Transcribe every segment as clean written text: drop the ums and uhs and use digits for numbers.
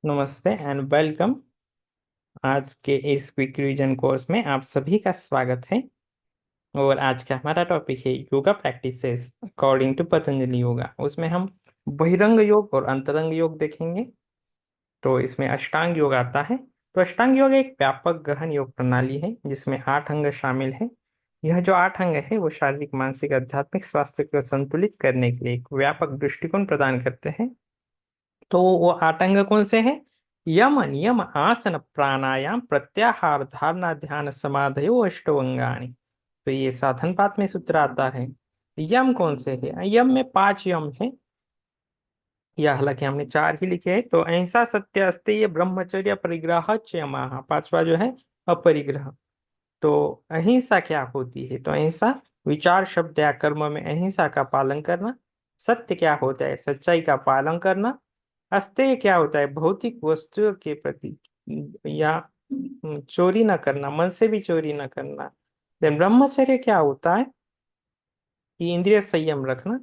नमस्ते and welcome. आज के इस क्विक रिवीजन कोर्स में आप सभी का स्वागत है। और आज का हमारा टॉपिक है yoga practices according to Patanjali yoga. उसमें हम बहिरंग योग और अंतरंग योग देखेंगे। तो इसमें अष्टांग योग आता है। तो अष्टांग योग एक व्यापक गहन योग प्रणाली है जिसमें 8 अंग शामिल है। यह जो 8 अंग है वो शारीरिक, मानसिक, आध्यात्मिक स्वास्थ्य को संतुलित करने के लिए एक व्यापक दृष्टिकोण प्रदान करते हैं। तो वो 8 अंग कौन से हैं? यम, नियम, आसन, प्राणायाम, प्रत्याहार, धारणा, ध्यान, समाधयो अष्टांगानि। तो ये साधन पाठ में सूत्र आता है। यम कौन से है? यम में 5 यम है। या हालांकि हमने 4 ही लिखे हैं। तो अहिंसा, सत्य, अस्तेय, ब्रह्मचर्य, परिग्रह च यमः। 5वां जो है अपरिग्रह। तो अहिंसा क्या होती है? तो अहिंसा विचार, शब्द या कर्म में अहिंसा का पालन करना। सत्य क्या होता है? सच्चाई का पालन करना। अस्तेय क्या होता है? भौतिक वस्तुओं के प्रति या चोरी न करना, मन से भी चोरी न करना। देन ब्रह्मचर्य क्या होता है? कि इंद्रिय संयम रखना।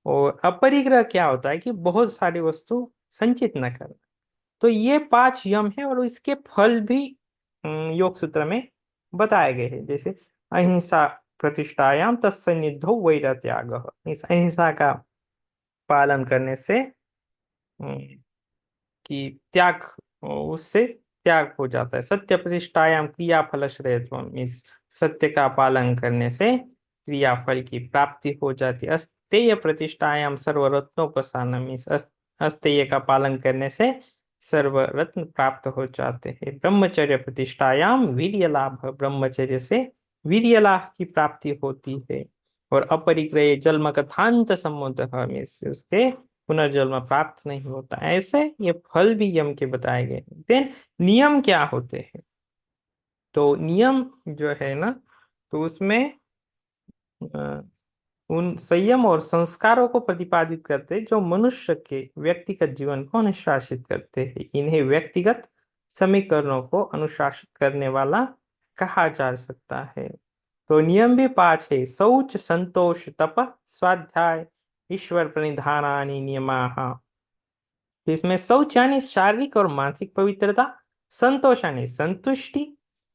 और अपरिग्रह क्या होता है? कि बहुत सारी वस्तु संचित न करना। तो ये 5 यम है और इसके फल भी योग सूत्र में बताए गए हैं। जैसे अहिंसा प्रतिष्ठायाम तत्सन्निधौ वैरत्यागः। इस अहिंसा का पालन करने से कि त्याग, उससे त्याग हो जाता है। सत्य प्रतिष्ठायाम क्रिया फल श्रेयत्वम। इस सत्य का पालन करने से क्रियाफल की प्राप्ति हो जाती है। अस्तेय प्रतिष्ठायाम सर्वरत्नोपसानम। इस अस्तेय का पालन करने से सर्वरत्न प्राप्त हो जाते हैं। ब्रह्मचर्य प्रतिष्ठायाम वीर्य लाभ। ब्रह्मचर्य से वीर्य लाभ की प्राप्ति होती है। और अपरिग्रह जन्म कथांत समुद्र, उसके पुनर्जन्म प्राप्त नहीं होता। ऐसे ये फल भी यम के बताए गए। देन नियम क्या होते हैं? तो नियम जो है ना, तो उसमें अ, उन संयम और संस्कारों को प्रतिपादित करते हैं जो मनुष्य के व्यक्तिगत जीवन को अनुशासित करते हैं। इन्हें व्यक्तिगत समीकरणों को अनुशासित करने वाला कहा जा सकता है। तो नियम भी 5 है। शौच, संतोष, तप, स्वाध्याय, ईश्वर प्रणिधानानि नियमाः। तो इसमें शौच यानी शारीरिक और मानसिक पवित्रता, संतोष यानी संतुष्टि,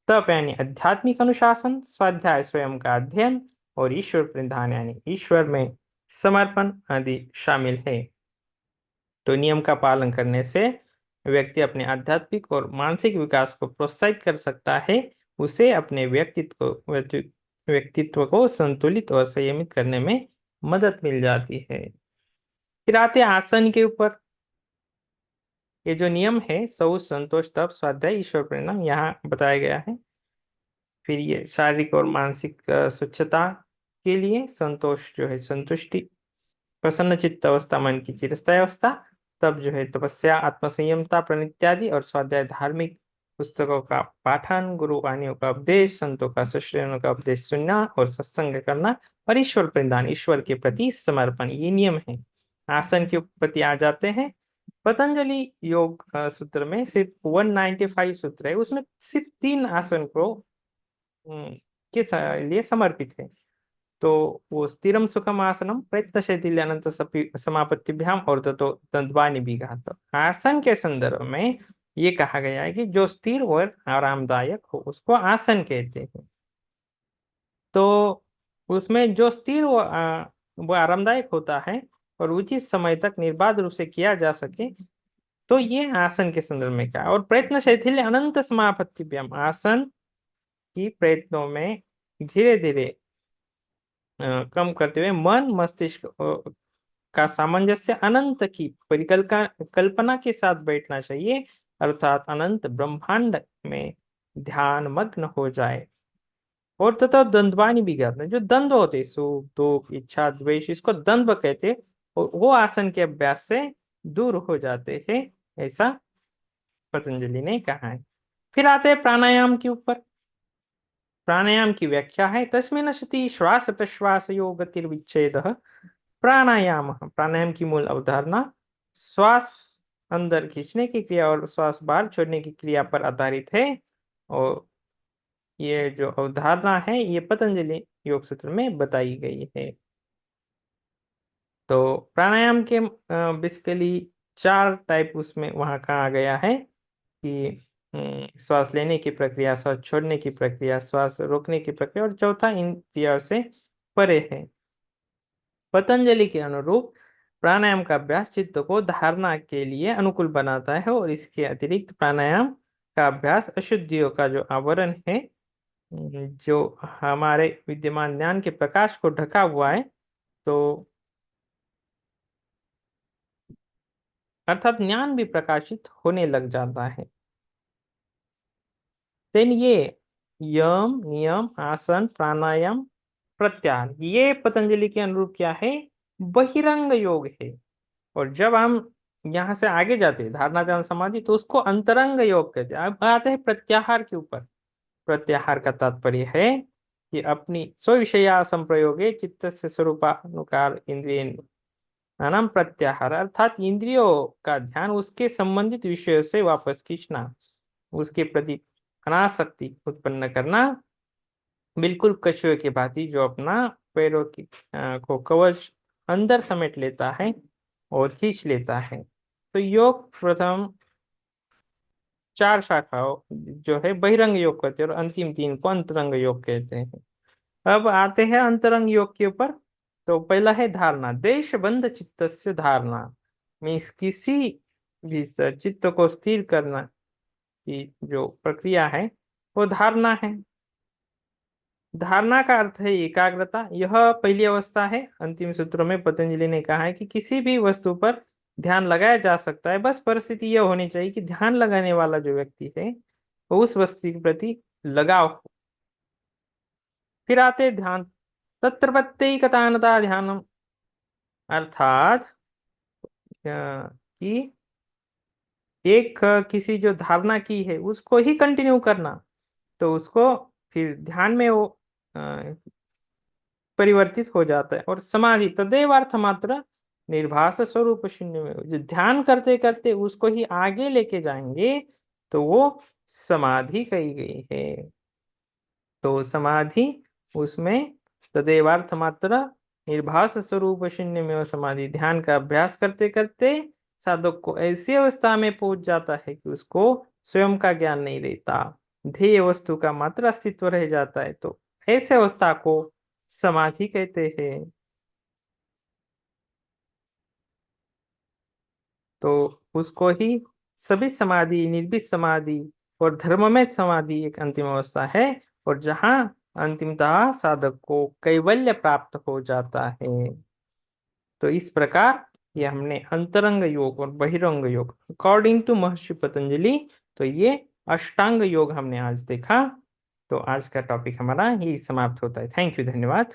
तप यानी आध्यात्मिक अनुशासन, स्वाध्याय स्वयं का अध्ययन, और ईश्वर प्रणिधान यानी ईश्वर में समर्पण आदि शामिल है। तो नियम का पालन करने से व्यक्ति अपने आध्यात्मिक और मानसिक विकास को प्रोत्साहित कर सकता है। उसे अपने व्यक्तित्व को संतुलित और संयमित करने में मदद मिल जाती है। फिर आते हैं आसन के ऊपर। ये जो नियम है शौच, संतोष, तप, स्वाध्याय, ईश्वर परिणाम, यहाँ बताया गया है। फिर ये शारीरिक और मानसिक स्वच्छता के लिए संतोष जो है संतुष्टि, प्रसन्न चित्त अवस्था मन की चिरस्थायी अवस्था, तब जो है तपस्या, आत्मसंयमता, प्रणित्यादि, और स्वाध्याय धार्मिक पुस्तकों का पाठन, गुरु वाणियों का उपदेश, संतों का सुश्रेणों का उपदेश सुनना और सत्संग करना, और ईश्वर प्रदान, ईश्वर के प्रति समर्पण, ये नियम है। आसन के प्रति आ जाते हैं। पतंजलि योग सूत्र में सिर्फ 195 सूत्र है। उसमें सिर्फ 3 आसन को के लिए समर्पित है। तो वो स्थिरम सुखम आसनम, प्रयत्न शैथिल्य अनंत समापत्तिभ्याम, और तो द्वंद्वानि विघात। आसन के संदर्भ में ये कहा गया है कि जो स्थिर और आरामदायक हो उसको आसन कहते हैं। तो उसमें जो स्थिर वो आरामदायक होता है और उचित समय तक निर्बाध रूप से किया जा सके, तो ये आसन के संदर्भ में क्या। और प्रयत्न शैथिल्य अनंत समापत्तिभ्याम, आसन की प्रयत्नों में धीरे धीरे कम करते हुए मन मस्तिष्क का सामंजस्य अनंत की परिकल्पना कल्पना के साथ बैठना चाहिए, अर्थात अनंत ब्रह्मांड में ध्यान मग्न हो जाए। और तथा द्वंद्वानि भी करते हैं। जो द्वंद्व होते हैं, सुख दुख इच्छा द्वेष, इसको द्वंद्व कहते हैं, और वो आसन के अभ्यास से दूर हो जाते हैं, ऐसा पतंजलि ने कहा है। फिर आते हैं प्राणायाम के ऊपर। प्राणायाम की व्याख्या है तस्मिन् सति श्वास प्रश्वास योग गतिर्विच्छेद प्राणायाम। प्राणायाम की मूल अवधारणा श्वास अंदर खींचने की क्रिया और श्वास बाहर छोड़ने की क्रिया पर आधारित है। और ये जो अवधारणा है ये पतंजलि योग सूत्र में बताई गई है। तो प्राणायाम के बेसिकली 4 टाइप उसमें वहां का आ गया है कि श्वास लेने की प्रक्रिया, श्वास छोड़ने की प्रक्रिया, श्वास रोकने की प्रक्रिया, और चौथा इंद्रियों से परे है। पतंजलि के अनुरूप प्राणायाम का अभ्यास चित्त को धारणा के लिए अनुकूल बनाता है, और इसके अतिरिक्त प्राणायाम का अभ्यास अशुद्धियों का जो आवरण है, जो हमारे विद्यमान ज्ञान के प्रकाश को ढका हुआ है, तो अर्थात ज्ञान भी प्रकाशित होने लग जाता है। देन ये यम, नियम, आसन, प्राणायाम, प्रत्याहार, ये पतंजलि के अनुरूप क्या है? बहिरंग योग है। और जब हम यहाँ से आगे जाते हैं धारणा, ध्यान, समाधि, तो उसको अंतरंग योग कहते हैं। अब आते हैं प्रत्याहार के ऊपर। प्रत्याहार का तात्पर्य है कि अपनी स्व-विषया संप्रयोगे चित्तस्य स्वरूपानुकार इंद्रिय नाम प्रत्याहार, अर्थात इंद्रियों का ध्यान उसके संबंधित विषयों से वापस खींचना, उसके प्रति अनासक्ति उत्पन्न करना, बिल्कुल कछुए की भांति जो अपना पैरों की को कवच अंदर समेट लेता है और खींच लेता है। तो योग प्रथम 4 शाखाओं जो है बहिरंग योग कहते हैं, और अंतिम 3 को अंतरंग योग कहते हैं। अब आते हैं अंतरंग योग के ऊपर। तो पहला है धारणा, देश बंध चित्तस्य धारणा, मीन्स किसी भी चित्त को स्थिर करना की जो प्रक्रिया है वो धारणा है। धारणा का अर्थ है एकाग्रता। यह पहली अवस्था है। अंतिम सूत्रों में पतंजलि ने कहा है कि किसी भी वस्तु पर ध्यान लगाया जा सकता है, बस परिस्थिति यह होनी चाहिए कि ध्यान लगाने वाला जो व्यक्ति है वो उस वस्तु के प्रति लगाव हो। फिर आते ध्यान, तत्र प्रत्येकतानता ध्यानम, अर्थात कि एक किसी जो धारणा की है उसको ही कंटिन्यू करना, तो उसको फिर ध्यान में वो अ, परिवर्तित हो जाता है। और समाधि तदेव अर्थ मात्र निर्भास स्वरूप शून्य में, जो ध्यान करते करते उसको ही आगे लेके जाएंगे तो वो समाधि कही गई है। तो समाधि उसमें तदेवार्थ मात्र निर्भास स्वरूप शून्य में समाधि, ध्यान का अभ्यास करते करते साधक को ऐसी अवस्था में पहुंच जाता है कि उसको स्वयं का ज्ञान नहीं रहता, ध्येय वस्तु का मात्र अस्तित्व रह जाता है। तो ऐसे अवस्था को समाधि कहते हैं। तो उसको ही सभी समाधि, निर्भित समाधि और धर्ममय समाधि एक अंतिम अवस्था है, और जहां अंतिमतः साधक को कैवल्य प्राप्त हो जाता है। तो इस प्रकार ये हमने अंतरंग योग और बहिरंग योग अकॉर्डिंग टू महर्षि पतंजलि, तो ये अष्टांग योग हमने आज देखा। तो आज का टॉपिक हमारा यही समाप्त होता है। थैंक यू, धन्यवाद।